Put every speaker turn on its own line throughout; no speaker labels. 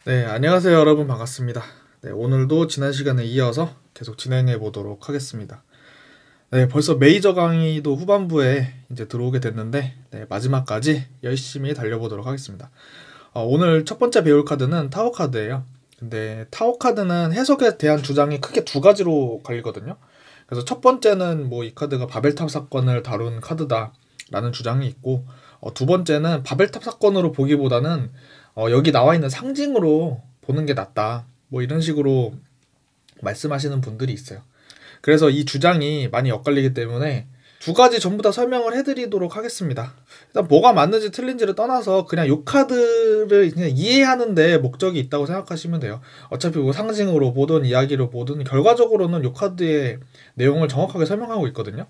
네, 안녕하세요 여러분 반갑습니다. 네, 오늘도 지난 시간에 이어서 계속 진행해 보도록 하겠습니다. 네, 벌써 메이저 강의도 후반부에 이제 들어오게 됐는데 네, 마지막까지 열심히 달려보도록 하겠습니다. 오늘 첫 번째 배울 카드는 타워 카드예요. 근데 타워 카드는 해석에 대한 주장이 크게 두 가지로 갈리거든요. 그래서 첫 번째는 뭐 이 카드가 바벨탑 사건을 다룬 카드다라는 주장이 있고, 두 번째는 바벨탑 사건으로 보기보다는 여기 나와 있는 상징으로 보는 게 낫다. 뭐 이런 식으로 말씀하시는 분들이 있어요. 그래서 이 주장이 많이 엇갈리기 때문에 두 가지 전부 다 설명을 해드리도록 하겠습니다. 일단 뭐가 맞는지 틀린지를 떠나서 그냥 요 카드를 그냥 이해하는데 목적이 있다고 생각하시면 돼요. 어차피 뭐 상징으로 보든 이야기로 보든 결과적으로는 요 카드의 내용을 정확하게 설명하고 있거든요.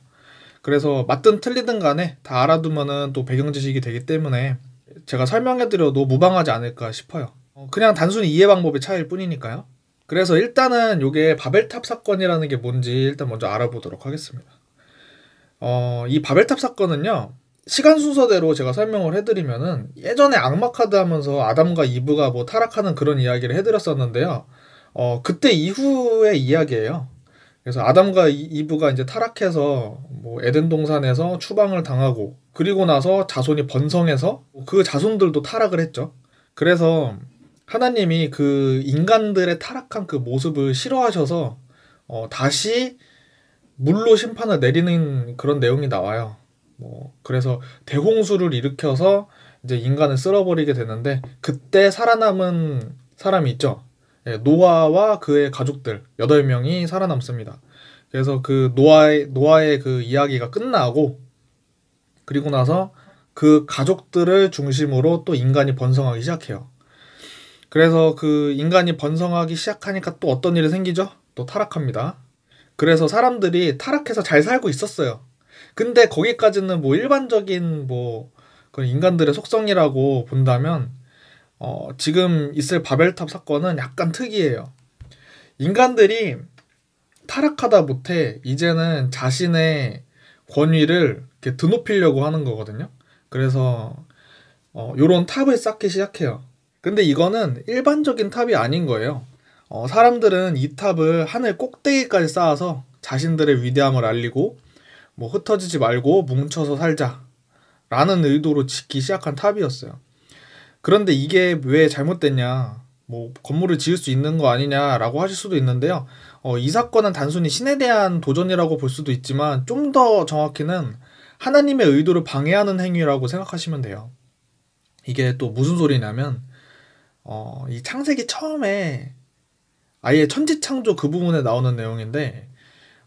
그래서 맞든 틀리든 간에 다 알아두면은 또 배경 지식이 되기 때문에 제가 설명해드려도 무방하지 않을까 싶어요. 그냥 단순히 이해 방법의 차이일 뿐이니까요. 그래서 일단은 요게 바벨탑 사건이라는 게 뭔지 일단 먼저 알아보도록 하겠습니다. 이 바벨탑 사건은요, 시간 순서대로 제가 설명을 해드리면은 예전에 악마 카드 하면서 아담과 이브가 뭐 타락하는 그런 이야기를 해드렸었는데요. 그때 이후의 이야기예요. 그래서 아담과 이브가 이제 타락해서 뭐 에덴 동산에서 추방을 당하고, 그리고 나서 자손이 번성해서 그 자손들도 타락을 했죠. 그래서 하나님이 그 인간들의 타락한 그 모습을 싫어하셔서 다시 물로 심판을 내리는 그런 내용이 나와요. 뭐 그래서 대홍수를 일으켜서 이제 인간을 쓸어버리게 되는데, 그때 살아남은 사람이 있죠. 예, 노아와 그의 가족들 8명이 살아남습니다. 그래서 그 노아의 그 이야기가 끝나고, 그리고 나서 그 가족들을 중심으로 또 인간이 번성하기 시작해요. 그래서 그 인간이 번성하기 시작하니까 또 어떤 일이 생기죠? 또 타락합니다. 그래서 사람들이 타락해서 잘 살고 있었어요. 근데 거기까지는 뭐 일반적인 뭐 그런 인간들의 속성이라고 본다면, 지금 있을 바벨탑 사건은 약간 특이해요. 인간들이 타락하다 못해 이제는 자신의 권위를 이렇게 드높이려고 하는 거거든요. 그래서 요런 탑을 쌓기 시작해요. 근데 이거는 일반적인 탑이 아닌 거예요. 사람들은 이 탑을 하늘 꼭대기까지 쌓아서 자신들의 위대함을 알리고, 뭐 흩어지지 말고 뭉쳐서 살자 라는 의도로 짓기 시작한 탑이었어요. 그런데 이게 왜 잘못됐냐, 뭐 건물을 지을 수 있는 거 아니냐라고 하실 수도 있는데요. 이 사건은 단순히 신에 대한 도전이라고 볼 수도 있지만, 좀 더 정확히는 하나님의 의도를 방해하는 행위라고 생각하시면 돼요. 이게 또 무슨 소리냐면, 이 창세기 처음에 아예 천지창조 그 부분에 나오는 내용인데,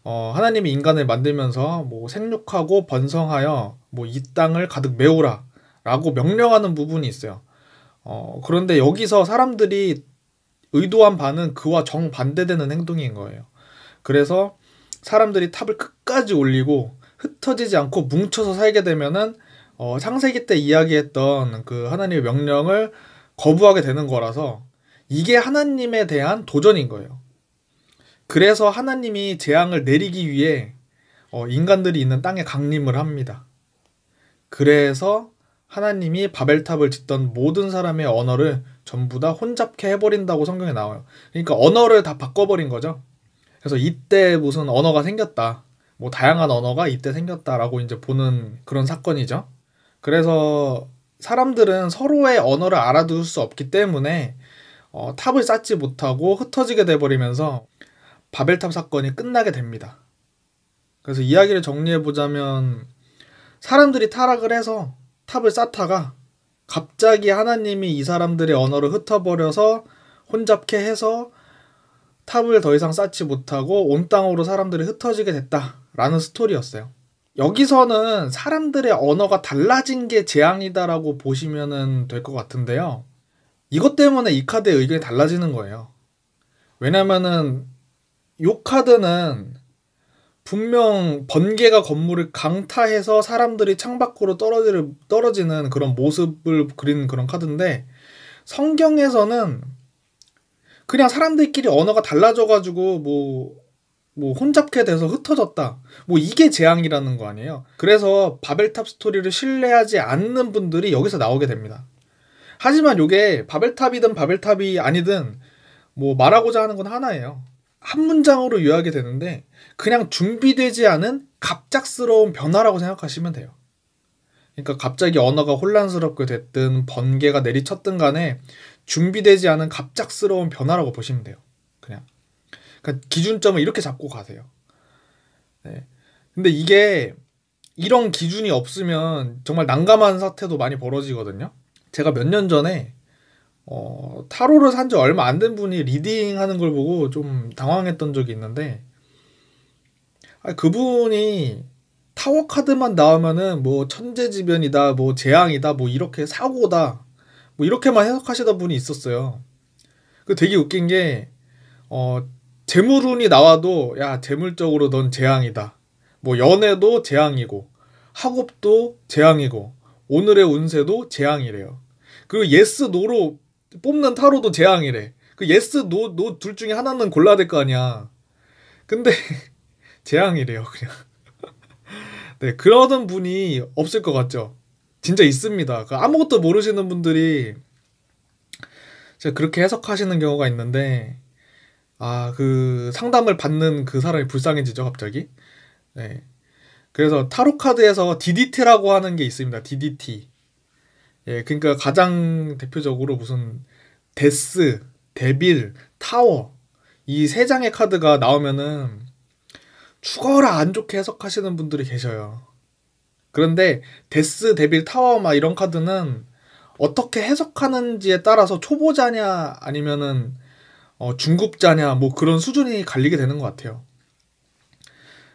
하나님이 인간을 만들면서 뭐 생육하고 번성하여 뭐 이 땅을 가득 메우라 라고 명령하는 부분이 있어요. 그런데 여기서 사람들이 의도한 바는 그와 정반대되는 행동인 거예요. 그래서 사람들이 탑을 끝까지 올리고 흩어지지 않고 뭉쳐서 살게 되면은 창세기 때 이야기했던 그 하나님의 명령을 거부하게 되는 거라서, 이게 하나님에 대한 도전인 거예요. 그래서 하나님이 재앙을 내리기 위해 인간들이 있는 땅에 강림을 합니다. 그래서 하나님이 바벨탑을 짓던 모든 사람의 언어를 전부 다 혼잡케 해버린다고 성경에 나와요. 그러니까 언어를 다 바꿔버린 거죠. 그래서 이때 무슨 언어가 생겼다, 뭐 다양한 언어가 이때 생겼다라고 이제 보는 그런 사건이죠. 그래서 사람들은 서로의 언어를 알아둘 수 없기 때문에 탑을 쌓지 못하고 흩어지게 돼버리면서 바벨탑 사건이 끝나게 됩니다. 그래서 이야기를 정리해보자면, 사람들이 타락을 해서 탑을 쌓다가 갑자기 하나님이 이 사람들의 언어를 흩어버려서 혼잡케 해서 탑을 더 이상 쌓지 못하고 온 땅으로 사람들이 흩어지게 됐다라는 스토리였어요. 여기서는 사람들의 언어가 달라진 게 재앙이다라고 보시면 될 것 같은데요. 이것 때문에 이 카드의 의견이 달라지는 거예요. 왜냐면은 요 카드는 분명 번개가 건물을 강타해서 사람들이 창밖으로 떨어지는 그런 모습을 그리는 그런 카드인데, 성경에서는 그냥 사람들끼리 언어가 달라져가지고 뭐 혼잡게 돼서 흩어졌다, 뭐 이게 재앙이라는 거 아니에요. 그래서 바벨탑 스토리를 신뢰하지 않는 분들이 여기서 나오게 됩니다. 하지만 요게 바벨탑이든 바벨탑이 아니든 뭐 말하고자 하는 건 하나예요. 한 문장으로 요약이 되는데 그냥 준비되지 않은 갑작스러운 변화라고 생각하시면 돼요. 그러니까 갑자기 언어가 혼란스럽게 됐든 번개가 내리쳤든 간에 준비되지 않은 갑작스러운 변화라고 보시면 돼요. 그냥. 그러니까 기준점을 이렇게 잡고 가세요. 네. 근데 이게 이런 기준이 없으면 정말 난감한 사태도 많이 벌어지거든요. 제가 몇 년 전에 타로를 산 지 얼마 안 된 분이 리딩 하는 걸 보고 좀 당황했던 적이 있는데, 그분이 타워 카드만 나오면은 뭐 천재지변이다, 뭐 재앙이다, 뭐 이렇게 사고다, 뭐 이렇게만 해석하시던 분이 있었어요. 그 되게 웃긴 게, 재물운이 나와도 야, 재물적으로 넌 재앙이다. 뭐 연애도 재앙이고, 학업도 재앙이고, 오늘의 운세도 재앙이래요. 그리고 예스 노로 뽑는 타로도 재앙이래. 그 예스 노 둘 중에 하나는 골라야 될 거 아니야. 근데 재앙이래요, 그냥. 네, 그러던 분이 없을 것 같죠? 진짜 있습니다. 그 아무것도 모르시는 분들이 진짜 그렇게 해석하시는 경우가 있는데, 그 상담을 받는 그 사람이 불쌍해지죠, 갑자기. 네. 그래서 타로 카드에서 DDT라고 하는 게 있습니다. DDT. 예, 그러니까 가장 대표적으로 무슨 데스, 데빌, 타워 이 세 장의 카드가 나오면은 죽어라 안 좋게 해석하시는 분들이 계셔요. 그런데 데스, 데빌, 타워 막 이런 카드는 어떻게 해석하는지에 따라서 초보자냐 아니면은 중급자냐 뭐 그런 수준이 갈리게 되는 것 같아요.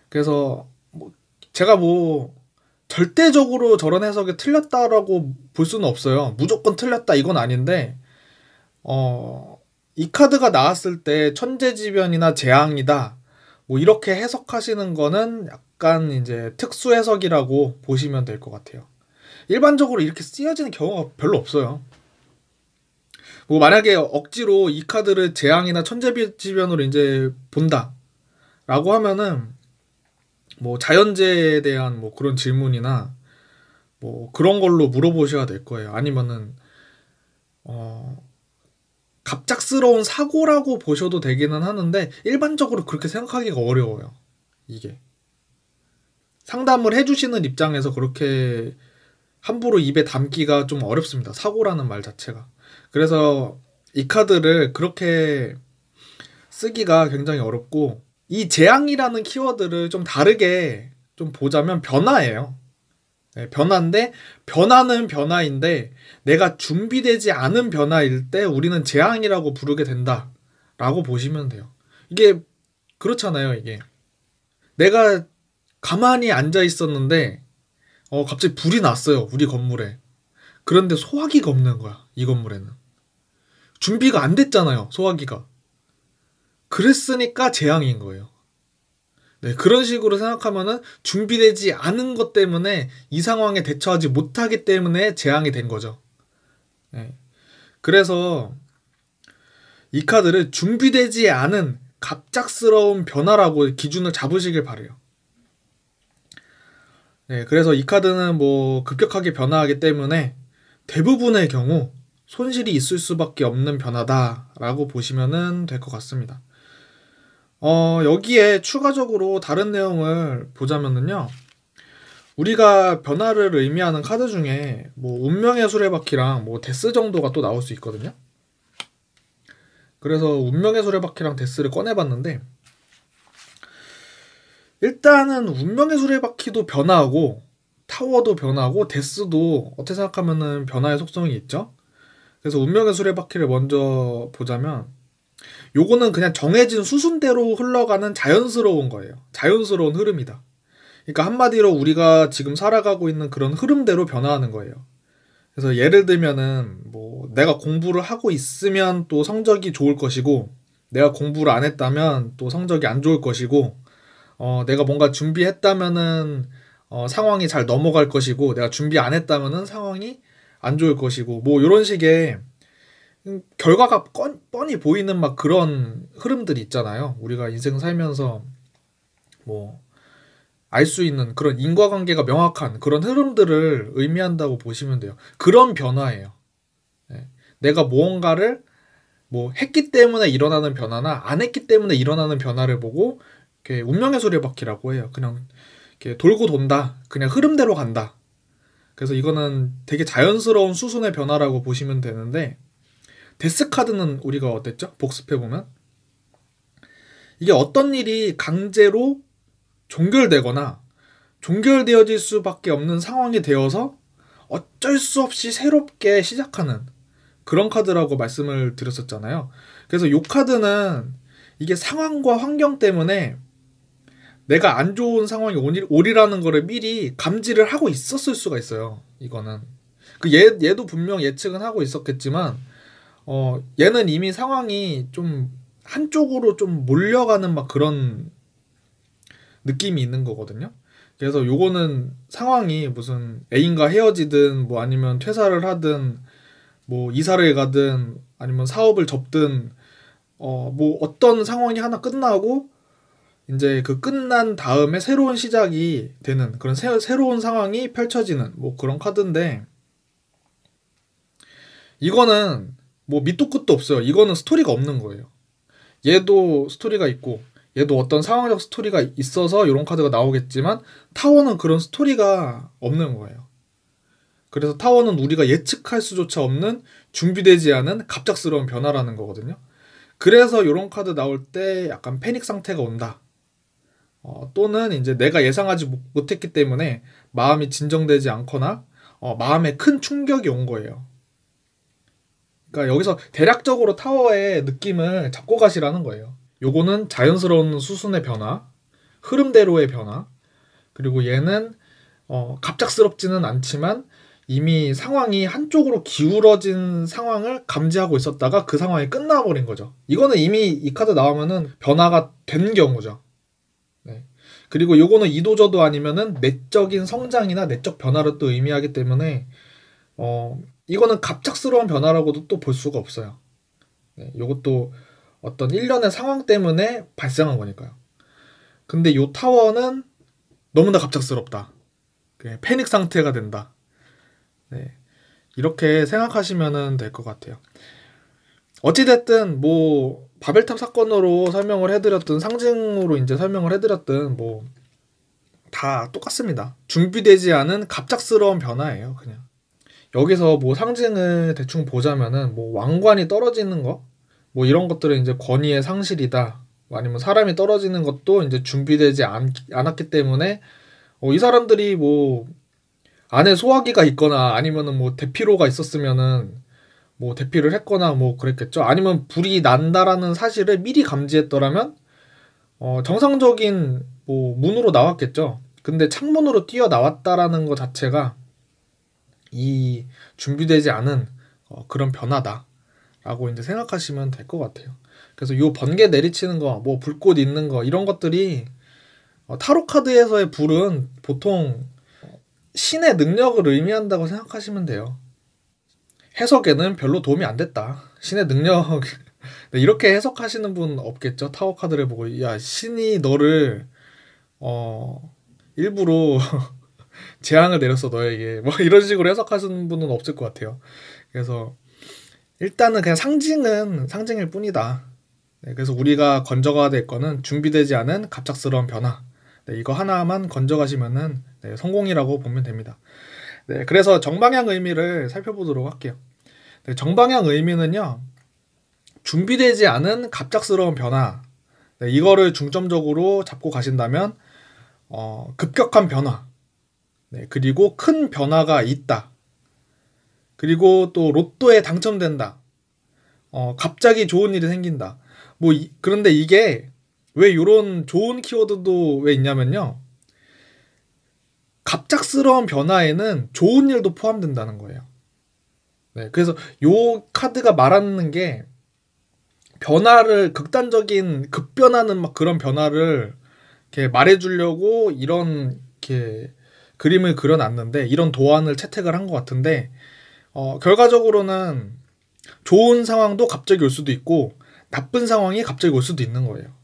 그래서 뭐 제가 뭐 절대적으로 저런 해석이 틀렸다라고 볼 수는 없어요. 무조건 틀렸다 이건 아닌데 이 카드가 나왔을 때 천재지변이나 재앙이다 뭐 이렇게 해석하시는 거는 약간 이제 특수 해석이라고 보시면 될 것 같아요. 일반적으로 이렇게 쓰여지는 경우가 별로 없어요. 뭐 만약에 억지로 이 카드를 재앙이나 천재지변으로 이제 본다라고 하면은 뭐 자연재해에 대한 뭐 그런 질문이나 뭐 그런 걸로 물어보셔야 될 거예요. 아니면은 어 갑작스러운 사고라고 보셔도 되기는 하는데 일반적으로 그렇게 생각하기가 어려워요. 이게 상담을 해주시는 입장에서 그렇게 함부로 입에 담기가 좀 어렵습니다. 사고라는 말 자체가. 그래서 이 카드를 그렇게 쓰기가 굉장히 어렵고 이 재앙이라는 키워드를 좀 다르게 좀 보자면 변화예요. 네, 변화인데 변화는 변화인데 내가 준비되지 않은 변화일 때 우리는 재앙이라고 부르게 된다라고 보시면 돼요. 이게 그렇잖아요, 이게. 내가 가만히 앉아 있었는데 갑자기 불이 났어요, 우리 건물에. 그런데 소화기가 없는 거야, 이 건물에는. 준비가 안 됐잖아요, 소화기가. 그랬으니까 재앙인 거예요. 네, 그런 식으로 생각하면은 준비되지 않은 것 때문에 이 상황에 대처하지 못하기 때문에 재앙이 된 거죠. 네. 그래서 이 카드를 준비되지 않은 갑작스러운 변화라고 기준을 잡으시길 바래요. 네, 그래서 이 카드는 뭐 급격하게 변화하기 때문에 대부분의 경우 손실이 있을 수밖에 없는 변화다라고 보시면 될 것 같습니다. 여기에 추가적으로 다른 내용을 보자면은요. 우리가 변화를 의미하는 카드 중에 뭐 운명의 수레바퀴랑 뭐 데스 정도가 또 나올 수 있거든요. 그래서 운명의 수레바퀴랑 데스를 꺼내봤는데 일단은 운명의 수레바퀴도 변화하고 타워도 변화하고 데스도 어떻게 생각하면은 변화의 속성이 있죠. 그래서 운명의 수레바퀴를 먼저 보자면 요거는 그냥 정해진 수순대로 흘러가는 자연스러운 거예요. 자연스러운 흐름이다. 그러니까 한마디로 우리가 지금 살아가고 있는 그런 흐름대로 변화하는 거예요. 그래서 예를 들면은 뭐 내가 공부를 하고 있으면 또 성적이 좋을 것이고 내가 공부를 안 했다면 또 성적이 안 좋을 것이고 내가 뭔가 준비했다면은 상황이 잘 넘어갈 것이고 내가 준비 안 했다면은 상황이 안 좋을 것이고 뭐 이런 식의 결과가 뻔히 보이는 막 그런 흐름들이 있잖아요. 우리가 인생 살면서 뭐 알 수 있는 그런 인과관계가 명확한 그런 흐름들을 의미한다고 보시면 돼요. 그런 변화예요. 네. 내가 무언가를 뭐 했기 때문에 일어나는 변화나 안 했기 때문에 일어나는 변화를 보고 이렇게 운명의 수레바퀴라고 해요. 그냥 이렇게 돌고 돈다. 그냥 흐름대로 간다. 그래서 이거는 되게 자연스러운 수순의 변화라고 보시면 되는데 데스카드는 우리가 어땠죠? 복습해보면 이게 어떤 일이 강제로 종결되거나 종결되어질 수밖에 없는 상황이 되어서 어쩔 수 없이 새롭게 시작하는 그런 카드라고 말씀을 드렸었잖아요. 그래서 이 카드는 이게 상황과 환경 때문에 내가 안 좋은 상황이 오리라는 거를 미리 감지를 하고 있었을 수가 있어요. 이거는 얘도 분명 예측은 하고 있었겠지만 얘는 이미 상황이 좀 한쪽으로 좀 몰려가는 막 그런 느낌이 있는 거거든요. 그래서 요거는 상황이 무슨 애인과 헤어지든 뭐 아니면 퇴사를 하든 뭐 이사를 가든 아니면 사업을 접든 뭐 어떤 상황이 하나 끝나고 이제 그 끝난 다음에 새로운 시작이 되는 그런 새로운 상황이 펼쳐지는 뭐 그런 카드인데 이거는 뭐 밑도 끝도 없어요. 이거는 스토리가 없는 거예요. 얘도 스토리가 있고 얘도 어떤 상황적 스토리가 있어서 이런 카드가 나오겠지만 타워는 그런 스토리가 없는 거예요. 그래서 타워는 우리가 예측할 수조차 없는 준비되지 않은 갑작스러운 변화라는 거거든요. 그래서 이런 카드 나올 때 약간 패닉 상태가 온다. 또는 이제 내가 예상하지 못했기 때문에 마음이 진정되지 않거나 마음에 큰 충격이 온 거예요. 그러니까 여기서 대략적으로 타워의 느낌을 잡고 가시라는 거예요. 요거는 자연스러운 수순의 변화, 흐름대로의 변화, 그리고 얘는 갑작스럽지는 않지만 이미 상황이 한쪽으로 기울어진 상황을 감지하고 있었다가 그 상황이 끝나버린 거죠. 이거는 이미 이 카드 나오면은 변화가 된 경우죠. 네. 그리고 요거는 이도저도 아니면은 내적인 성장이나 내적 변화를 또 의미하기 때문에 이거는 갑작스러운 변화라고도 또 볼 수가 없어요. 네. 요것도 어떤 일련의 상황 때문에 발생한 거니까요. 근데 요 타워는 너무나 갑작스럽다. 패닉 상태가 된다. 네. 이렇게 생각하시면 될 것 같아요. 어찌됐든 뭐 바벨탑 사건으로 설명을 해드렸든 상징으로 이제 설명을 해드렸든 뭐 다 똑같습니다. 준비되지 않은 갑작스러운 변화예요. 그냥 여기서 뭐 상징을 대충 보자면은 뭐 왕관이 떨어지는 거 뭐 이런 것들은 이제 권위의 상실이다. 아니면 사람이 떨어지는 것도 이제 준비되지 않았기 때문에 이 사람들이 뭐 안에 소화기가 있거나 아니면은 뭐 대피로가 있었으면은 뭐 대피를 했거나 뭐 그랬겠죠. 아니면 불이 난다라는 사실을 미리 감지했더라면 정상적인 뭐 문으로 나왔겠죠. 근데 창문으로 뛰어 나왔다라는 것 자체가 이 준비되지 않은 그런 변화다라고 이제 생각하시면 될 것 같아요. 그래서 요 번개 내리치는 거, 뭐 불꽃 있는 거 이런 것들이 타로 카드에서의 불은 보통 신의 능력을 의미한다고 생각하시면 돼요. 해석에는 별로 도움이 안 됐다. 신의 능력 이렇게 해석하시는 분 없겠죠. 타워 카드를 보고 야 신이 너를 일부러 재앙을 내렸어 너에게 뭐 이런 식으로 해석하시는 분은 없을 것 같아요. 그래서 일단은 그냥 상징은 상징일 뿐이다. 네, 그래서 우리가 건져가야 될 거는 준비되지 않은 갑작스러운 변화. 네, 이거 하나만 건져가시면은 네, 성공이라고 보면 됩니다. 네, 그래서 정방향 의미를 살펴보도록 할게요. 네, 정방향 의미는요, 준비되지 않은 갑작스러운 변화. 네, 이거를 중점적으로 잡고 가신다면, 급격한 변화. 네, 그리고 큰 변화가 있다. 그리고 또 로또에 당첨된다. 갑자기 좋은 일이 생긴다. 뭐, 그런데 이게 왜 이런 좋은 키워드도 왜 있냐면요. 갑작스러운 변화에는 좋은 일도 포함된다는 거예요. 네, 그래서 요 카드가 말하는 게 변화를 극단적인 급변하는 막 그런 변화를 이렇게 말해주려고 이런 이렇게 그림을 그려놨는데 이런 도안을 채택을 한 것 같은데 결과적으로는 좋은 상황도 갑자기 올 수도 있고 나쁜 상황이 갑자기 올 수도 있는 거예요.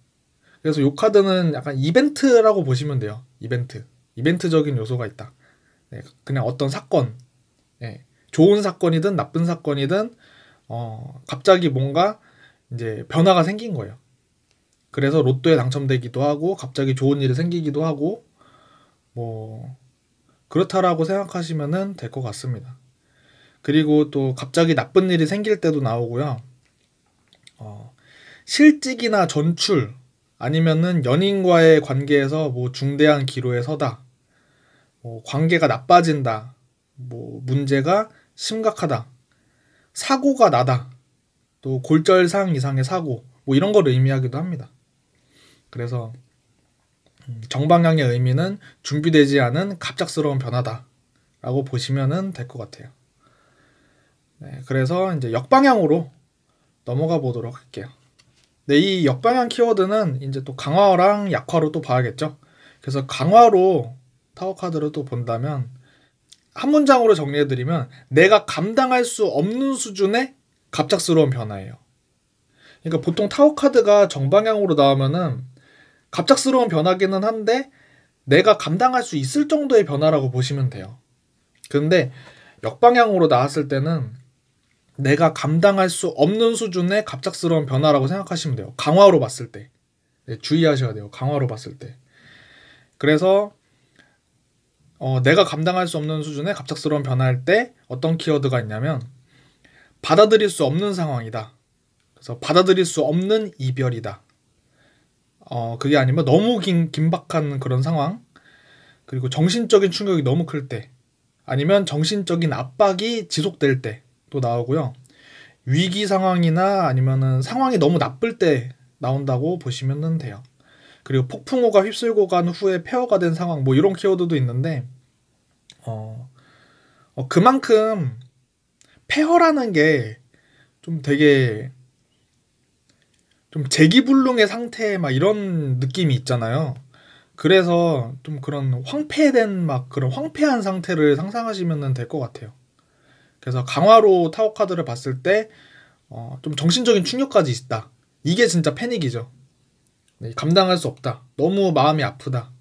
그래서 요 카드는 약간 이벤트라고 보시면 돼요. 이벤트적인 요소가 있다. 네, 그냥 어떤 사건, 네, 좋은 사건이든 나쁜 사건이든 갑자기 뭔가 이제 변화가 생긴 거예요. 그래서 로또에 당첨되기도 하고 갑자기 좋은 일이 생기기도 하고 뭐 그렇다라고 생각하시면 될 것 같습니다. 그리고 또 갑자기 나쁜 일이 생길 때도 나오고요. 실직이나 전출 아니면은 연인과의 관계에서 뭐 중대한 기로에 서다, 뭐 관계가 나빠진다, 뭐 문제가 심각하다, 사고가 나다, 또 골절상 이상의 사고, 뭐 이런 걸 의미하기도 합니다. 그래서 정방향의 의미는 준비되지 않은 갑작스러운 변화다라고 보시면 될 것 같아요. 네, 그래서 이제 역방향으로 넘어가 보도록 할게요. 네, 이 역방향 키워드는 이제 또 강화랑 약화로 또 봐야겠죠. 그래서 강화로 타워 카드를 또 본다면 한 문장으로 정리해드리면 내가 감당할 수 없는 수준의 갑작스러운 변화예요. 그러니까 보통 타워 카드가 정방향으로 나오면은 갑작스러운 변화기는 한데 내가 감당할 수 있을 정도의 변화라고 보시면 돼요. 근데 역방향으로 나왔을 때는 내가 감당할 수 없는 수준의 갑작스러운 변화라고 생각하시면 돼요. 강화로 봤을 때. 네, 주의하셔야 돼요. 강화로 봤을 때. 그래서 내가 감당할 수 없는 수준의 갑작스러운 변화일 때 어떤 키워드가 있냐면 받아들일 수 없는 상황이다. 그래서 받아들일 수 없는 이별이다. 그게 아니면 너무 긴박한 그런 상황, 그리고 정신적인 충격이 너무 클 때, 아니면 정신적인 압박이 지속될 때 또 나오고요. 위기 상황이나 아니면은 상황이 너무 나쁠 때 나온다고 보시면 돼요. 그리고 폭풍우가 휩쓸고 간 후에 폐허가 된 상황, 뭐 이런 키워드도 있는데, 그만큼 폐허라는 게 좀 되게 좀 재기불능의 상태 막 이런 느낌이 있잖아요. 그래서 좀 그런 황폐된 막 그런 황폐한 상태를 상상하시면 될 것 같아요. 그래서 강화로 타워 카드를 봤을 때 좀 정신적인 충격까지 있다. 이게 진짜 패닉이죠. 네, 감당할 수 없다. 너무 마음이 아프다.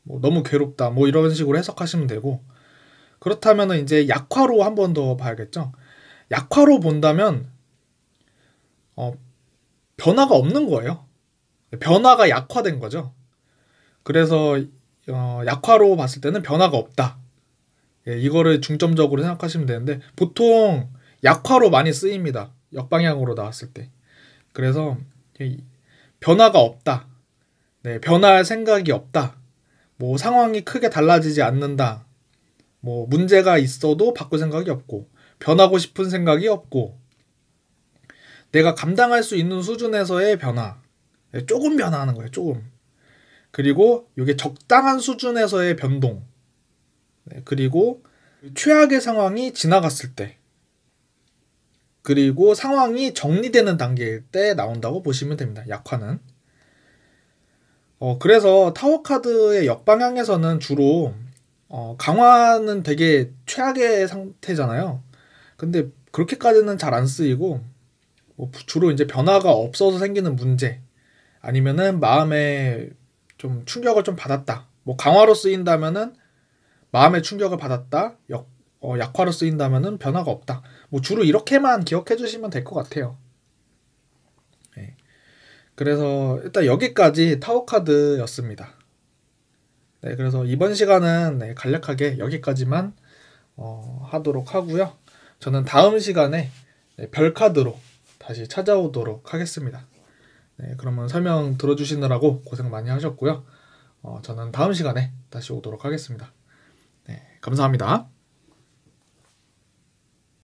뭐 너무 괴롭다. 뭐 이런 식으로 해석하시면 되고, 그렇다면 이제 약화로 한 번 더 봐야겠죠. 약화로 본다면 어, 변화가 없는 거예요. 변화가 약화된 거죠. 그래서 약화로 봤을 때는 변화가 없다. 예, 이거를 중점적으로 생각하시면 되는데 보통 약화로 많이 쓰입니다. 역방향으로 나왔을 때. 그래서 변화가 없다. 네, 변화할 생각이 없다. 뭐 상황이 크게 달라지지 않는다. 뭐 문제가 있어도 바꿀 생각이 없고 변하고 싶은 생각이 없고 내가 감당할 수 있는 수준에서의 변화. 네, 조금 변화하는 거예요. 조금. 그리고 이게 적당한 수준에서의 변동. 네, 그리고 최악의 상황이 지나갔을 때. 그리고 상황이 정리되는 단계일 때 나온다고 보시면 됩니다. 약화는. 그래서 타워 카드의 역방향에서는 주로 강화는 되게 최악의 상태잖아요. 근데 그렇게까지는 잘 안 쓰이고 뭐 주로 이제 변화가 없어서 생기는 문제 아니면은 마음에 좀 충격을 좀 받았다. 뭐 강화로 쓰인다면은 마음의 충격을 받았다. 약화로 쓰인다면은 변화가 없다. 뭐 주로 이렇게만 기억해 주시면 될 것 같아요. 네. 그래서 일단 여기까지 타워 카드였습니다. 네, 그래서 이번 시간은 네, 간략하게 여기까지만 하도록 하고요. 저는 다음 시간에 네, 별 카드로 다시 찾아오도록 하겠습니다. 네, 그러면 설명 들어주시느라고 고생 많이 하셨고요. 저는 다음 시간에 다시 오도록 하겠습니다. 네, 감사합니다.